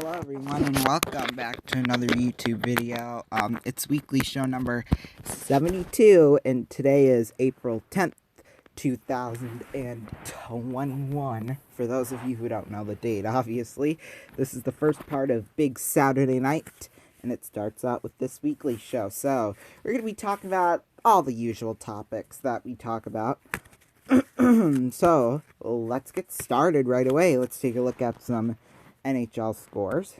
Hello everyone and welcome back to another YouTube video. It's weekly show number 72 and today is April 10th, 2021. For those of you who don't know the date, obviously, this is the first part of Big Saturday Night and it starts out with this weekly show. So, we're going to be talking about all the usual topics that we talk about. So, let's get started right away. Let's take a look at some NHL scores.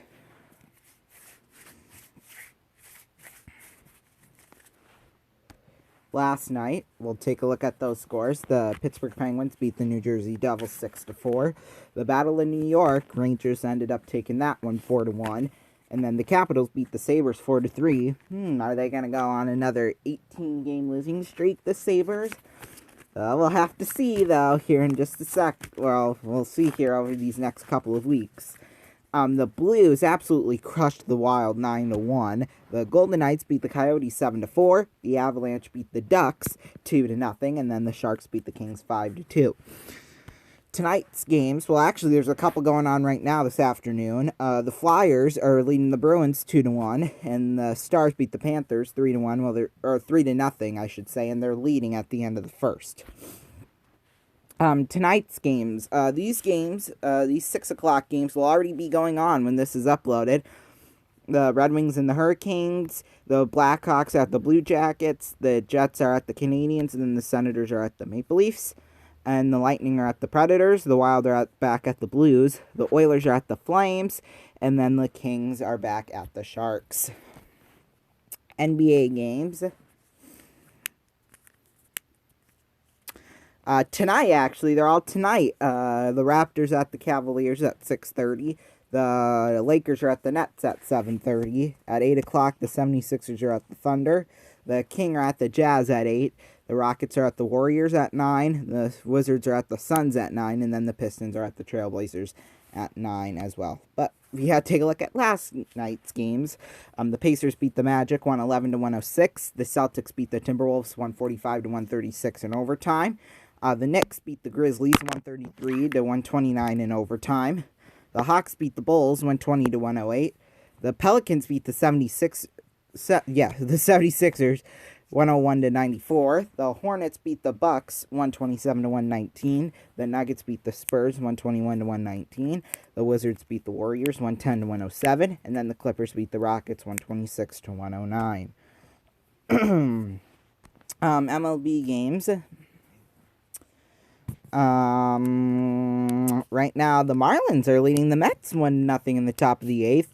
Last night, we'll take a look at those scores. The Pittsburgh Penguins beat the New Jersey Devils 6-4. The Battle of New York, Rangers ended up taking that one 4-1. And then the Capitals beat the Sabres 4-3. Are they going to go on another 18-game losing streak, the Sabres? We'll have to see, though, here in just a sec. Well, we'll see here over these next couple of weeks. The Blues absolutely crushed the Wild 9-1. The Golden Knights beat the Coyotes 7-4. The Avalanche beat the Ducks 2-0. And then the Sharks beat the Kings 5-2. Tonight's games, well, actually, there's a couple going on right now this afternoon. The Flyers are leading the Bruins 2-1, and the Stars beat the Panthers 3-1. Well, they're 3-0, I should say, and they're leading at the end of the first. Tonight's games, these 6 o'clock games will already be going on when this is uploaded. The Red Wings and the Hurricanes, the Blackhawks are at the Blue Jackets, the Jets are at the Canadiens, and then the Senators are at the Maple Leafs. And the Lightning are at the Predators, the Wild are back at the Blues, the Oilers are at the Flames, and then the Kings are back at the Sharks. NBA games. Tonight, actually, they're all tonight. The Raptors at the Cavaliers at 6:30. The Lakers are at the Nets at 7:30. At 8 o'clock, the 76ers are at the Thunder. The Kings are at the Jazz at 8. The Rockets are at the Warriors at 9. The Wizards are at the Suns at 9. And then the Pistons are at the Trailblazers at 9 as well. But we had to take a look at last night's games. The Pacers beat the Magic 111-106. The Celtics beat the Timberwolves 145-136 in overtime. The Knicks beat the Grizzlies 133-129 in overtime. The Hawks beat the Bulls 120-108. The Pelicans beat the 76ers 101-94. The Hornets beat the Bucks 127-119. The Nuggets beat the Spurs 121-119. The Wizards beat the Warriors 110-107, and then the Clippers beat the Rockets 126-109. MLB games. Right now, the Marlins are leading the Mets 1-0 in the top of the 8th.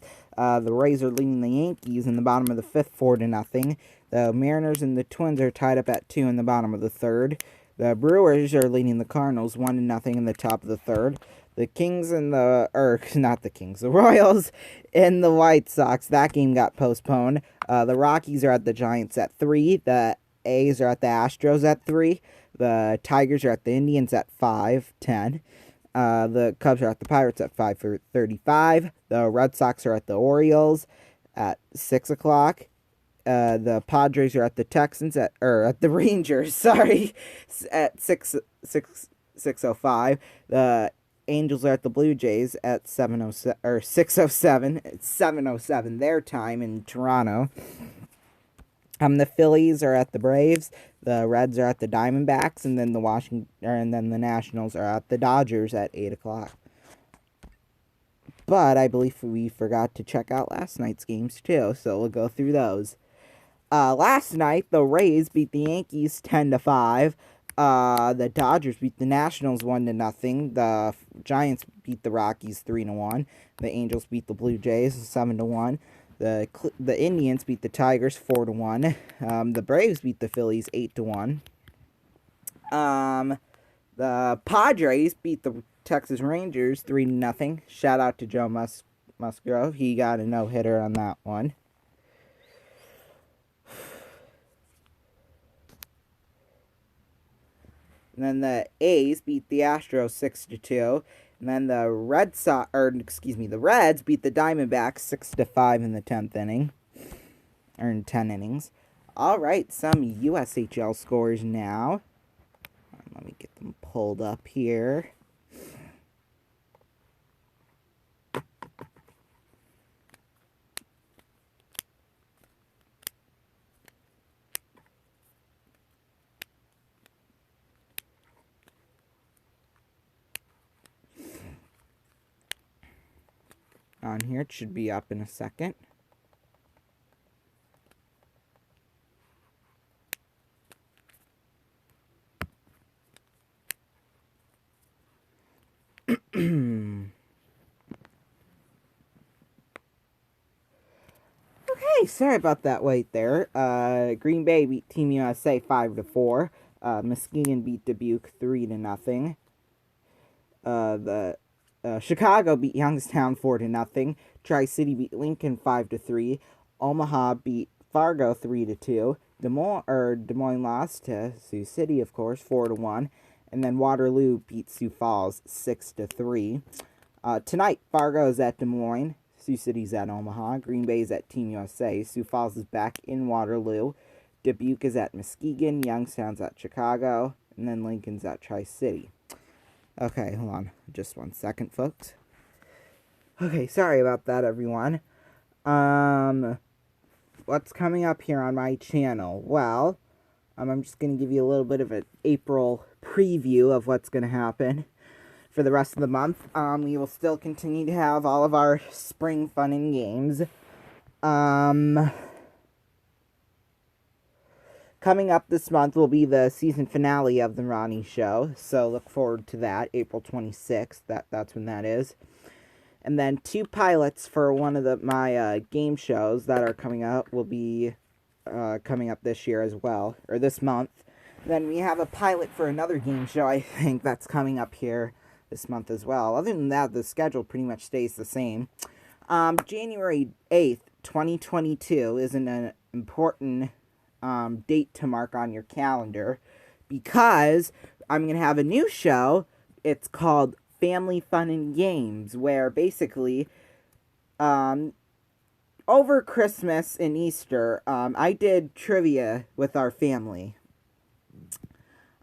The Rays are leading the Yankees in the bottom of the 5th 4-0. The Mariners and the Twins are tied up at 2 in the bottom of the 3rd. The Brewers are leading the Cardinals 1-0 in the top of the 3rd. The Kings and the Royals and the White Sox, that game got postponed. The Rockies are at the Giants at 3. The A's are at the Astros at 3. The Tigers are at the Indians at 5-10. The Cubs are at the Pirates at 5:35. The Red Sox are at the Orioles at 6 o'clock. The Padres are at the Texans at the Rangers, sorry, at 6:05. The Angels are at the Blue Jays at 7:07 or 6:07. It's 7:07 their time in Toronto. The Phillies are at the Braves. The Reds are at the Diamondbacks, and then the Nationals are at the Dodgers at 8 o'clock. But I believe we forgot to check out last night's games too, so we'll go through those. Last night, the Rays beat the Yankees 10-5. The Dodgers beat the Nationals 1-0. The Giants beat the Rockies 3-1. The Angels beat the Blue Jays 7-1. The Indians beat the Tigers 4-1. The Braves beat the Phillies 8-1. The Padres beat the Texas Rangers 3-0. Shout out to Joe Musgrove. He got a no-hitter on that one. And then the A's beat the Astros 6-2. And then the Reds beat the Diamondbacks 6-5 in the 10th inning. Or in 10 innings. Alright, some USHL scores now. Let me get them pulled up here. on here. It should be up in a second. Okay, sorry about that wait there. Green Bay beat Team USA 5-4. Muskegon beat Dubuque 3-0. Chicago beat Youngstown 4-0. Tri-City beat Lincoln 5-3. Omaha beat Fargo 3-2. Des Moines lost to Sioux City, of course, 4-1. And then Waterloo beat Sioux Falls 6-3. Tonight, Fargo is at Des Moines. Sioux City's at Omaha. Green Bay's at Team USA. Sioux Falls is back in Waterloo. Dubuque is at Muskegon. Youngstown's at Chicago. And then Lincoln's at Tri-City. Okay, hold on just 1 second, folks. Okay, sorry about that, everyone. What's coming up here on my channel? Well, I'm just going to give you a little bit of an April preview of what's going to happen for the rest of the month. We will still continue to have all of our spring fun and games. Coming up this month will be the season finale of The Ronnie Show, so look forward to that, April 26th, that's when that is. And then 2 pilots for one of my game shows that are coming up will be coming up this year as well, or this month. Then we have a pilot for another game show, I think, that's coming up here this month as well. Other than that, the schedule pretty much stays the same. January 8th, 2022 is an important date to mark on your calendar, because I'm going to have a new show. It's called Family Fun and Games, where basically over Christmas and Easter, I did trivia with our family.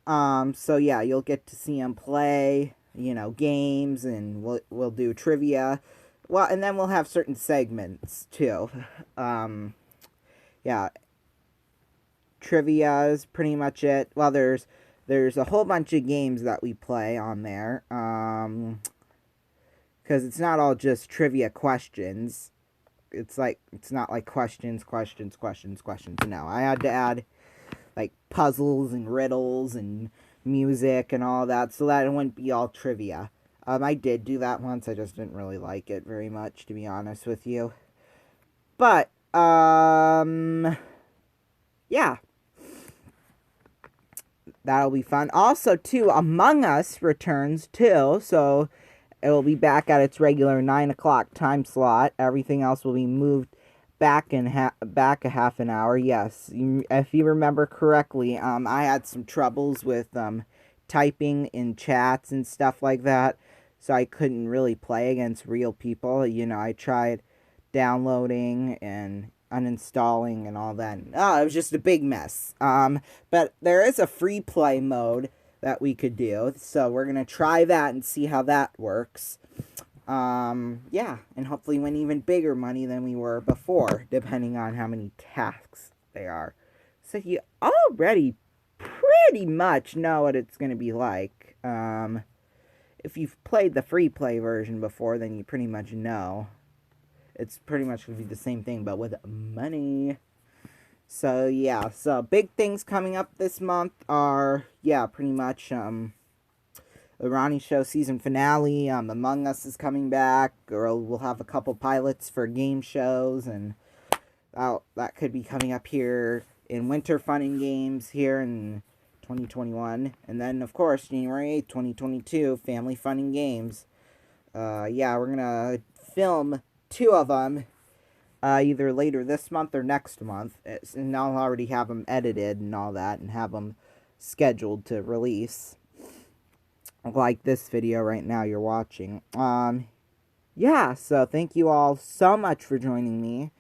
So yeah, you'll get to see them play, you know, games, and we'll do trivia. Well, and then we'll have certain segments too. Yeah. Trivia is pretty much it. Well, there's a whole bunch of games that we play on there, because it's not all just trivia questions. It's not like questions. No, I had to add like puzzles and riddles and music and all that, so that it wouldn't be all trivia. I did do that once. I just didn't really like it very much, to be honest with you. But yeah. That'll be fun. Also, too, Among Us returns, too. So, it will be back at its regular 9 o'clock time slot. Everything else will be moved back back a half an hour. Yes, if you remember correctly, I had some troubles with typing in chats and stuff like that. So, I couldn't really play against real people. You know, I tried downloading and uninstalling and all that. Oh, it was just a big mess. But there is a free play mode that we could do, so we're gonna try that and see how that works. Yeah, and hopefully win even bigger money than we were before, depending on how many tasks they are. So you already pretty much know what it's gonna be like. If you've played the free play version before, then you pretty much know. It's pretty much going to be the same thing, but with money. So, yeah. So, big things coming up this month are, yeah, pretty much, the Ronnie Show season finale. Among Us is coming back. Or we'll have a couple pilots for game shows. And that could be coming up here in Winter Fun and Games here in 2021. And then, of course, January 8th, 2022, Family Fun and Games. Yeah, we're going to film 2 of them, either later this month or next month, and I'll already have them edited and all that, and have them scheduled to release, like this video right now you're watching. Yeah, so thank you all so much for joining me,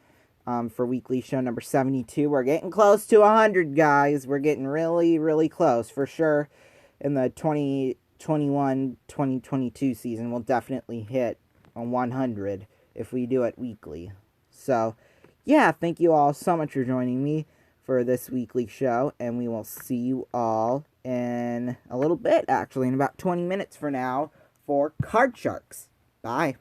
for weekly show number 72. We're getting close to 100, guys. We're getting really, really close, for sure. In the 2021-2022 season, we'll definitely hit on 100. If we do it weekly. So, yeah, thank you all so much for joining me for this weekly show, and we will see you all in a little bit, actually, in about 20 minutes for now, for Card Sharks. Bye.